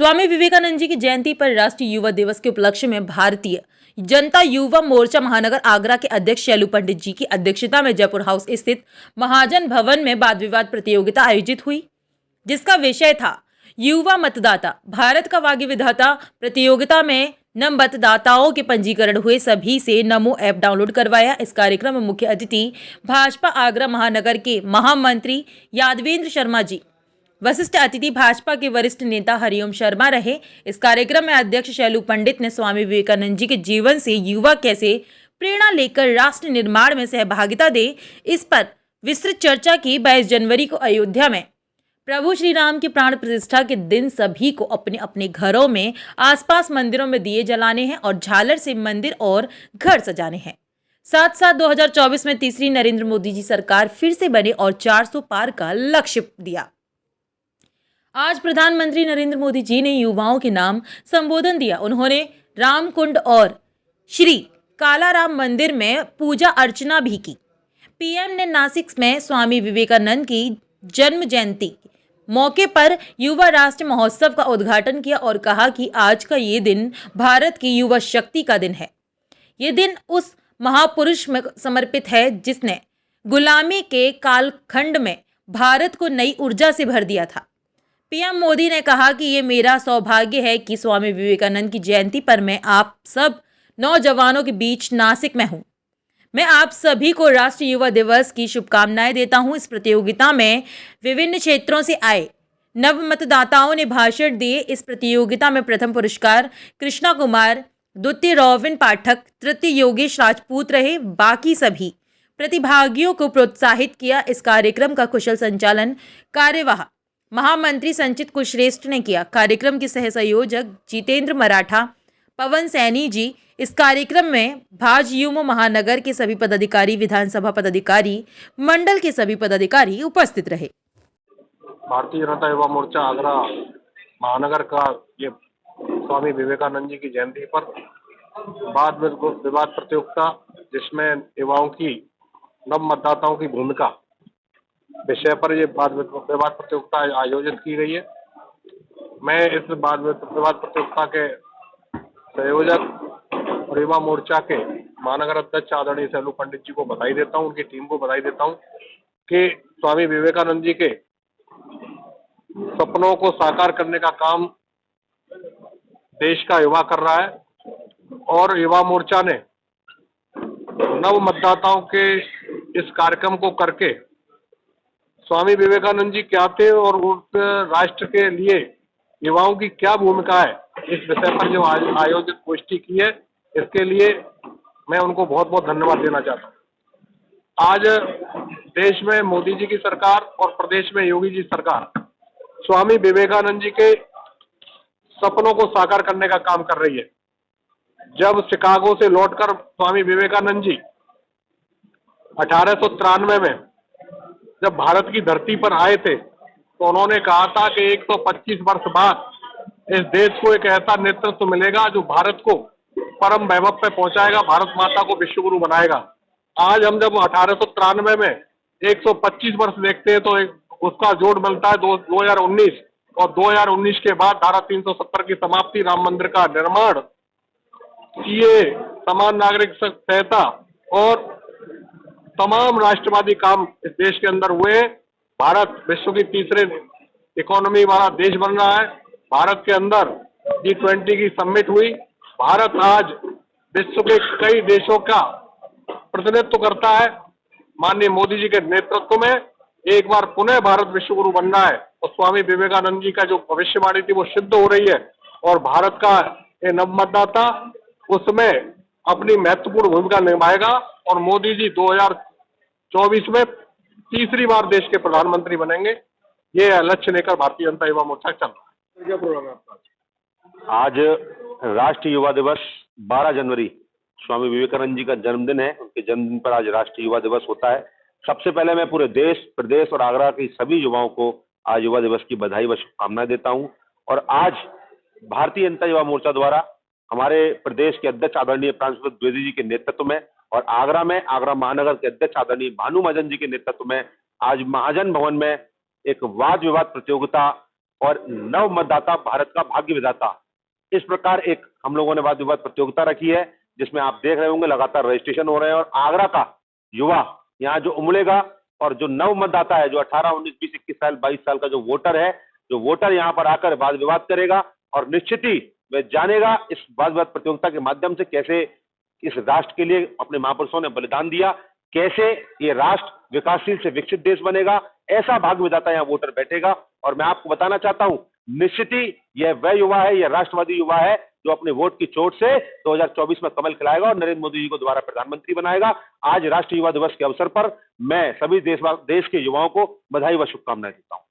स्वामी विवेकानंद जी की जयंती पर राष्ट्रीय युवा दिवस के उपलक्ष्य में भारतीय जनता युवा मोर्चा महानगर आगरा के अध्यक्ष शैलू पंडित जी की अध्यक्षता में जयपुर हाउस स्थित महाजन भवन में वाद विवाद प्रतियोगिता आयोजित हुई, जिसका विषय था युवा मतदाता भारत का भाग्य विधाता। प्रतियोगिता में नव मतदाताओं के पंजीकरण हुए, सभी से नमो ऐप डाउनलोड करवाया। इस कार्यक्रम में मुख्य अतिथि भाजपा आगरा महानगर के महामंत्री यादवेंद्र शर्मा जी, वरिष्ठ अतिथि भाजपा के वरिष्ठ नेता हरिओम शर्मा रहे। इस कार्यक्रम में अध्यक्ष शैलू पंडित ने स्वामी विवेकानंद जी के जीवन से युवा कैसे प्रेरणा लेकर राष्ट्र निर्माण में सहभागिता दे, इस पर विस्तृत चर्चा की। 22 जनवरी को अयोध्या में प्रभु श्री राम की प्राण प्रतिष्ठा के दिन सभी को अपने अपने घरों में आसपास मंदिरों में दिए जलाने हैं और झालर से मंदिर और घर सजाने हैं। साथ साथ 2024 में तीसरी नरेंद्र मोदी जी सरकार फिर से बने और 400 पार का लक्ष्य दिया। आज प्रधानमंत्री नरेंद्र मोदी जी ने युवाओं के नाम संबोधन दिया। उन्होंने रामकुंड और श्री कालाराम मंदिर में पूजा अर्चना भी की। पीएम ने नासिक में स्वामी विवेकानंद की जन्म जयंती मौके पर युवा राष्ट्र महोत्सव का उद्घाटन किया और कहा कि आज का ये दिन भारत की युवा शक्ति का दिन है। ये दिन उस महापुरुष में समर्पित है जिसने गुलामी के कालखंड में भारत को नई ऊर्जा से भर दिया था। पीएम मोदी ने कहा कि ये मेरा सौभाग्य है कि स्वामी विवेकानंद की जयंती पर मैं आप सब नौजवानों के बीच नासिक में हूँ। मैं आप सभी को राष्ट्रीय युवा दिवस की शुभकामनाएं देता हूँ। इस प्रतियोगिता में विभिन्न क्षेत्रों से आए नव मतदाताओं ने भाषण दिए। इस प्रतियोगिता में प्रथम पुरस्कार कृष्णा कुमार, द्वितीय रोविन पाठक, तृतीय योगेश राजपूत रहे। बाकी सभी प्रतिभागियों को प्रोत्साहित किया। इस कार्यक्रम का कुशल संचालन कार्यवाह महामंत्री संचित कुशरेष्ठ ने किया। कार्यक्रम के सह संयोजक जितेंद्र मराठा, पवन सैनी जी। इस कार्यक्रम में भाजयुमो महानगर के सभी पदाधिकारी, विधानसभा पदाधिकारी, मंडल के सभी पदाधिकारी उपस्थित रहे। भारतीय जनता युवा मोर्चा आगरा महानगर का ये स्वामी विवेकानंद जी की जयंती पर वाद विवाद प्रतियोगिता, जिसमें युवाओं की नव मतदाताओं की भूमिका विषय पर ये वाद विवाद प्रतियोगिता आयोजित की गई है। मैं इस वाद विवाद प्रतियोगिता के संयोजक और युवा मोर्चा के महानगर अध्यक्ष आदरणीय शैलू पंडित जी को बधाई देता हूँ, उनकी टीम को बधाई देता हूँ कि स्वामी विवेकानंद जी के सपनों को साकार करने का काम देश का युवा कर रहा है और युवा मोर्चा ने नव मतदाताओं के इस कार्यक्रम को करके स्वामी विवेकानंद जी क्या थे और उस राष्ट्र के लिए युवाओं की क्या भूमिका है, इस विषय पर जो आयोजित गोष्ठी की है, इसके लिए मैं उनको बहुत बहुत धन्यवाद देना चाहता हूँ। आज देश में मोदी जी की सरकार और प्रदेश में योगी जी सरकार स्वामी विवेकानंद जी के सपनों को साकार करने का काम कर रही है। जब शिकागो से लौटकर स्वामी विवेकानंद जी 1893 में जब भारत की धरती पर आए थे तो उन्होंने कहा था कि 125 वर्ष बाद इस देश को एक ऐसा नेतृत्व मिलेगा जो भारत को परम वैभव पे पहुंचाएगा, भारत माता को विश्वगुरु बनाएगा। आज हम जब 1893 में 125 वर्ष देखते हैं तो उसका जोड़ मिलता है 2019 और 2019 के बाद धारा 370 की समाप्ति, राम मंदिर का निर्माण, सीए, समान नागरिक संहिता और तमाम राष्ट्रवादी काम इस देश के अंदर हुए। भारत विश्व की तीसरे इकोनॉमी वाला देश बन रहा है। भारत के अंदर G20 की समिट हुई। भारत आज विश्व के कई देशों का प्रतिनिधित्व करता है। माननीय मोदी जी के नेतृत्व में एक बार पुनः भारत विश्वगुरु बन रहा है और स्वामी विवेकानंद जी का जो भविष्यवाणी थी वो सिद्ध हो रही है और भारत का ये नव मतदाता उसमें अपनी महत्वपूर्ण भूमिका निभाएगा और मोदी जी 2024 में तीसरी बार देश के प्रधानमंत्री बनेंगे। ये लक्ष्य लेकर भारतीय जनता युवा मोर्चा चल रहा है। क्या प्रोग्राम है आपका? आज राष्ट्रीय युवा दिवस 12 जनवरी स्वामी विवेकानंद जी का जन्मदिन है। उनके जन्मदिन पर आज राष्ट्रीय युवा दिवस होता है। सबसे पहले मैं पूरे देश, प्रदेश और आगरा के सभी युवाओं को आज युवा दिवस की बधाई व शुभकामनाएं देता हूं। और आज भारतीय जनता युवा मोर्चा द्वारा हमारे प्रदेश के अध्यक्ष आदरणीय प्रांशु द्विवेदी जी के नेतृत्व में और आगरा में आगरा महानगर के अध्यक्ष आदरणीय भानु महाजन जी के नेतृत्व में आज महाजन भवन में एक वाद विवाद प्रतियोगिता और नव मतदाता भारत का भाग्य विधाता। इस प्रकार एक हम लोगों ने वाद विवाद प्रतियोगिता रखी है, जिसमें आप देख रहे होंगे लगातार रजिस्ट्रेशन हो रहे हैं और आगरा का युवा यहाँ जो उमड़ेगा और जो नव मतदाता है, जो 18, 19, 20, 21 साल, 22 साल का जो वोटर है, जो वोटर यहाँ पर आकर वाद विवाद करेगा और निश्चित ही वह जानेगा इस वाद विवाद प्रतियोगिता के माध्यम से कैसे इस राष्ट्र के लिए अपने महापुरुषों ने बलिदान दिया, कैसे ये राष्ट्र विकासशील से विकसित देश बनेगा। ऐसा भाग्य विधाता यहाँ वोटर बैठेगा और मैं आपको बताना चाहता हूं, निश्चित ही यह वह युवा है, यह राष्ट्रवादी युवा है जो अपने वोट की चोट से 2024 में कमल खिलाएगा और नरेंद्र मोदी जी को दोबारा प्रधानमंत्री बनाएगा। आज राष्ट्रीय युवा दिवस के अवसर पर मैं सभी देश के युवाओं को बधाई व शुभकामनाएं देता हूं।